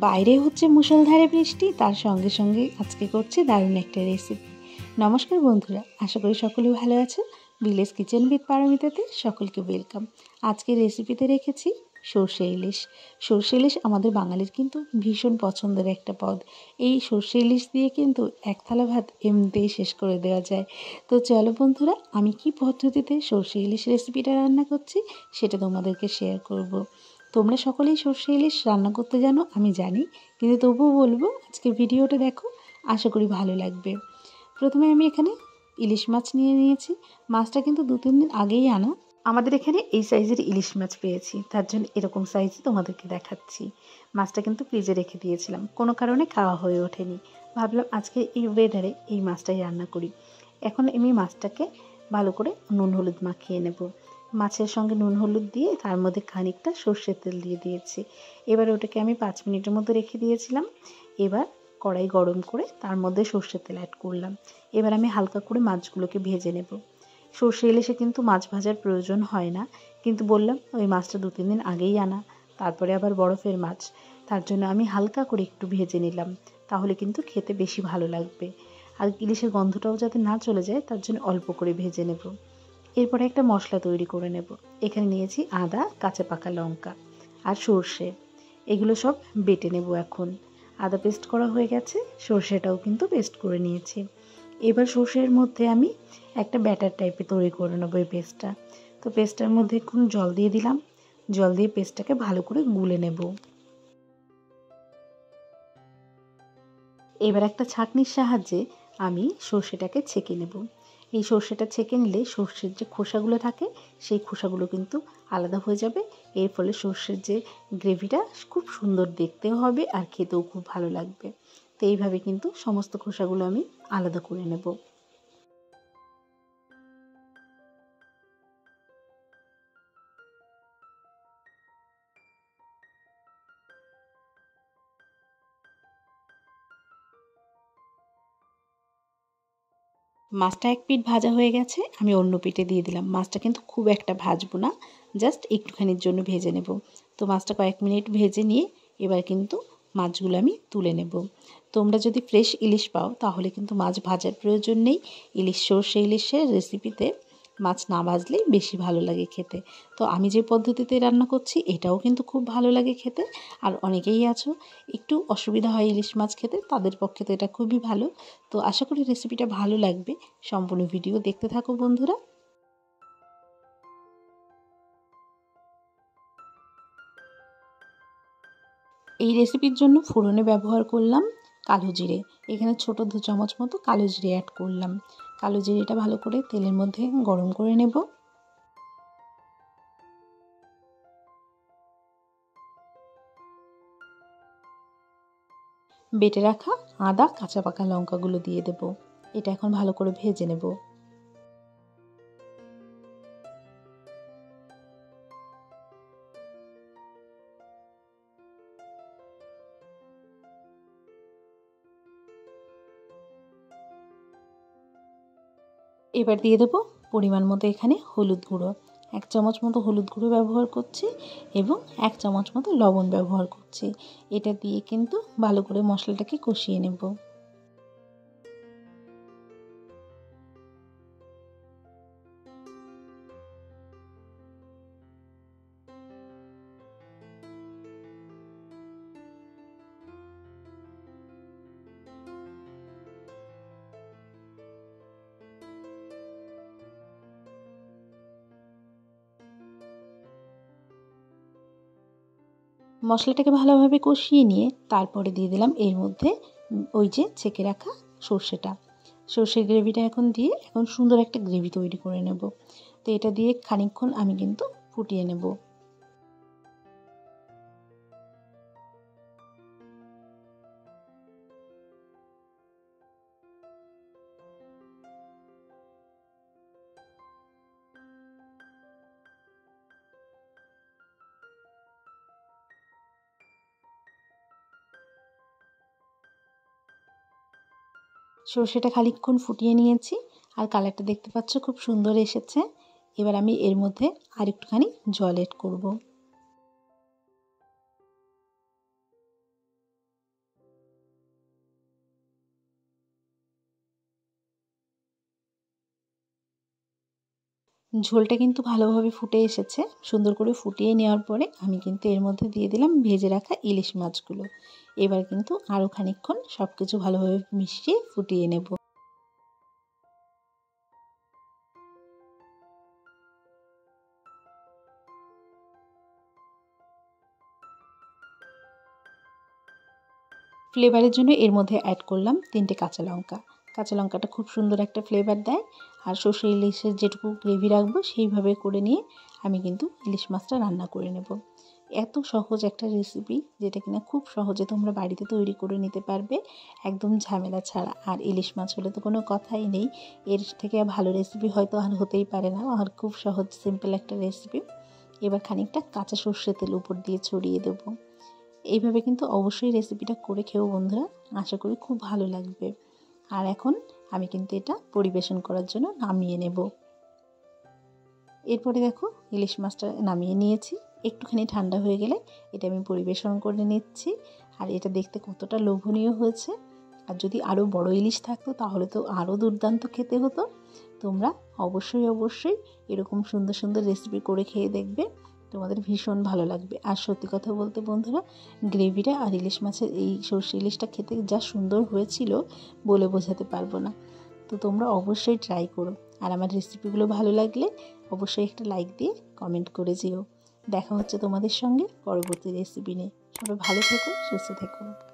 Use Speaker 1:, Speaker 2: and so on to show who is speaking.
Speaker 1: বাইরে হচ্ছে মুষলধারে বৃষ্টি, তার সঙ্গে সঙ্গে আজকে করছি দারুণ একটা রেসিপি। নমস্কার বন্ধুরা, আশা করি সকলে ভালো আছো। ভিলেজ কিচেন উইথ পারমিতাতে সকলকে ওয়েলকাম। আজকের রেসিপিতে রেখেছি সর্ষে ইলিশ। সর্ষে ইলিশ আমাদের বাঙালির কিন্তু ভীষণ পছন্দের একটা পদ। এই সর্ষে ইলিশ দিয়ে কিন্তু এক থালা ভাত এমনিতেই শেষ করে দেওয়া যায়। তো চলো বন্ধুরা, আমি কি পদ্ধতিতে সর্ষে ইলিশ রেসিপিটা রান্না করছি সেটা তোমাদেরকে শেয়ার করব। তোমরা সকলেই সর্ষে ইলিশ রান্না করতে জানো আমি জানি, কিন্তু তবুও বলবো আজকে ভিডিওটা দেখো, আশা করি ভালো লাগবে। প্রথমে আমি এখানে ইলিশ মাছ নিয়ে নিয়েছি। মাছটা কিন্তু 2-3 দিন আগেই আনা। আমাদের এখানে এই সাইজের ইলিশ মাছ পেয়েছি, তার জন্য এরকম সাইজই তোমাদেরকে দেখাচ্ছি। মাছটা কিন্তু ফ্রিজে রেখে দিয়েছিলাম, কোনো কারণে খাওয়া হয়ে ওঠেনি। ভাবলাম আজকে এই ওয়েদারে এই মাছটাই রান্না করি। এখন আমি মাছটাকে ভালো করে নুন হলুদ মাখিয়ে নেব। মাছের সঙ্গে নুন হলুদ দিয়ে তার মধ্যে খানিকটা সর্ষের তেল দিয়ে দিয়েছি। এবার ওটাকে আমি 5 মিনিটের মতো রেখে দিয়েছিলাম। এবার কড়াই গরম করে তার মধ্যে সর্ষের তেল অ্যাড করলাম। এবার আমি হালকা করে মাছগুলোকে ভেজে নেব। সর্ষে ইলিশে কিন্তু মাছ ভাজার প্রয়োজন হয় না, কিন্তু বললাম ওই মাছটা 2-3 দিন আগেই আনা, তারপরে আবার বরফের মাছ, তার জন্য আমি হালকা করে একটু ভেজে নিলাম, তাহলে কিন্তু খেতে বেশি ভালো লাগবে। আর ইলিশের গন্ধটাও যাতে না চলে যায় তার জন্য অল্প করে ভেজে নেব। এরপরে একটা মশলা তৈরি করে নেব। এখানে নিয়েছি আদা, কাঁচা পাকা লঙ্কা আর সর্ষে, এগুলো সব বেটে নেব। এখন আদা পেস্ট করা হয়ে গেছে, সর্ষেটাও কিন্তু পেস্ট করে নিয়েছি। এবার সর্ষের মধ্যে আমি একটা ব্যাটার টাইপের তৈরি করে নেবো এই পেস্টটা। তো পেস্টটার মধ্যে একটু জল দিয়ে দিলাম, জল দিয়ে পেস্টটাকে ভালো করে গুলে নেব। এবার একটা ছাঁকনির সাহায্যে আমি সর্ষেটাকে ছেঁকে নেব। এই সর্ষেটা ছেঁকে নিলে সর্ষের যে খোসাগুলো থাকে সেই খোসাগুলো কিন্তু আলাদা হয়ে যাবে। এর ফলে সর্ষের যে গ্রেভিটা খুব সুন্দর দেখতেও হবে আর খেতেও খুব ভালো লাগবে। তো এইভাবে কিন্তু সমস্ত খোসাগুলো আমি আলাদা করে নেব। মাছটা এক পিঠ ভাজা হয়ে গেছে, আমি অন্য পিঠে দিয়ে দিলাম। মাছটা কিন্তু খুব একটা ভাজবো না, জাস্ট একটুখানির জন্য ভেজে নেব। তো মাছটা কয়েক মিনিট ভেজে নিয়ে এবার কিন্তু মাছগুলো আমি তুলে নেব। তোমরা যদি ফ্রেশ ইলিশ পাও তাহলে কিন্তু মাছ ভাজার প্রয়োজন নেই। সর্ষে ইলিশের রেসিপিতে মাছ না ভাজলেই বেশি ভালো লাগে খেতে। তো আমি যে পদ্ধতিতে রান্না করছি এটাও কিন্তু খুব ভালো লাগে খেতে। আর অনেকেই আছো একটু অসুবিধা হয় ইলিশ মাছ খেতে, তাদের পক্ষে তো এটা খুবই ভালো। তো আশা করি রেসিপিটা ভালো লাগবে। সম্পূর্ণ ভিডিও দেখতে থাকো বন্ধুরা। এই রেসিপির জন্য ফোড়নে ব্যবহার করলাম কালো জিরে। এখানে ছোট 2 চামচ মতো কালো জিরে অ্যাড করলাম। কালো জিরেটা ভালো করে তেলের মধ্যে গরম করে নেব। বেটে রাখা আদা, কাঁচা পাকা লঙ্কাগুলো দিয়ে দেব। এটা এখন ভালো করে ভেজে নেব। এবার দিয়ে দেবো পরিমাণ মতো এখানে হলুদ গুঁড়ো। 1 চামচ মতো হলুদ গুঁড়ো ব্যবহার করছি এবং 1 চামচ মতো লবণ ব্যবহার করছি। এটা দিয়ে কিন্তু ভালো করে মশলাটাকে কষিয়ে নেব। মশলাটাকে ভালোভাবে কষিয়ে নিয়ে তারপরে দিয়ে দিলাম এর মধ্যে ওই যে ছেঁকে রাখা সর্ষেটা। সর্ষের গ্রেভিটা এখন দিয়ে এখন সুন্দর একটা গ্রেভি তৈরি করে নেব। তো এটা দিয়ে খানিকক্ষণ আমি কিন্তু ফুটিয়ে নেব। সর্ষেটা খানিকক্ষণ ফুটিয়ে নিয়েছি আর কালারটা দেখতে পাচ্ছ খুব সুন্দর এসেছে। এবার আমি এর মধ্যে আর একটুখানি জল এড করব। ঝোলটা কিন্তু ভালোভাবে ফুটে এসেছে। সুন্দর করে ফুটিয়ে নেওয়ার পরে আমি কিন্তু এর মধ্যে দিয়ে দিলাম ভেজে রাখা ইলিশ মাছগুলো। এবার কিন্তু আরও খানিকক্ষণ সব কিছু ভালোভাবে মিশিয়ে ফুটিয়ে নেব। ফ্লেভারের জন্য এর মধ্যে অ্যাড করলাম 3টে কাঁচা লঙ্কা। কাঁচা লঙ্কাটা খুব সুন্দর একটা ফ্লেভার দেয়। আর সর্ষে ইলিশের যেটুকু গ্রেভি রাখবো সেইভাবে করে নিয়ে আমি কিন্তু ইলিশ মাছটা রান্না করে নেব। এত সহজ একটা রেসিপি, যেটা কিনা খুব সহজে তোমরা বাড়িতে তৈরি করে নিতে পারবে একদম ঝামেলা ছাড়া। আর ইলিশ মাছ হলে তো কোনো কথাই নেই, এর থেকে ভালো রেসিপি হয়তো আর হতেই পারে না। আর খুব সহজ সিম্পল একটা রেসিপি। এবার খানিকটা কাঁচা সর্ষের তেল উপর দিয়ে ছড়িয়ে দেবো। এইভাবে কিন্তু অবশ্যই রেসিপিটা করে খেও বন্ধুরা, আশা করি খুব ভালো লাগবে। আর এখন আমি কিন্তু এটা পরিবেশন করার জন্য নামিয়ে নেব। এরপরে দেখো ইলিশ মাছটা নামিয়ে নিয়েছি। একটুখানি ঠান্ডা হয়ে গেলে এটা আমি পরিবেশন করে নিচ্ছি। আর এটা দেখতে কতটা লোভনীয় হয়েছে। আর যদি আরও বড় ইলিশ থাকতো তাহলে তো আরও দুর্দান্ত খেতে হতো। তোমরা অবশ্যই এরকম সুন্দর সুন্দর রেসিপি করে খেয়ে দেখবে, তোমাদের ভীষণ ভালো লাগবে। আর সত্যি কথা বলতে বন্ধুরা, গ্রেভিটা আর ইলিশ মাছের এই সর্ষে ইলিশটা খেতে যা সুন্দর হয়েছিল বলে বোঝাতে পারবো না। তো তোমরা অবশ্যই ট্রাই করো। আর আমার রেসিপিগুলো ভালো লাগলে অবশ্যই একটা লাইক দিয়ে কমেন্ট করে যেও। দেখা হচ্ছে তোমাদের সঙ্গে পরবর্তী রেসিপি নিয়ে। সবাই ভালো থেকো, সুস্থ থেকো।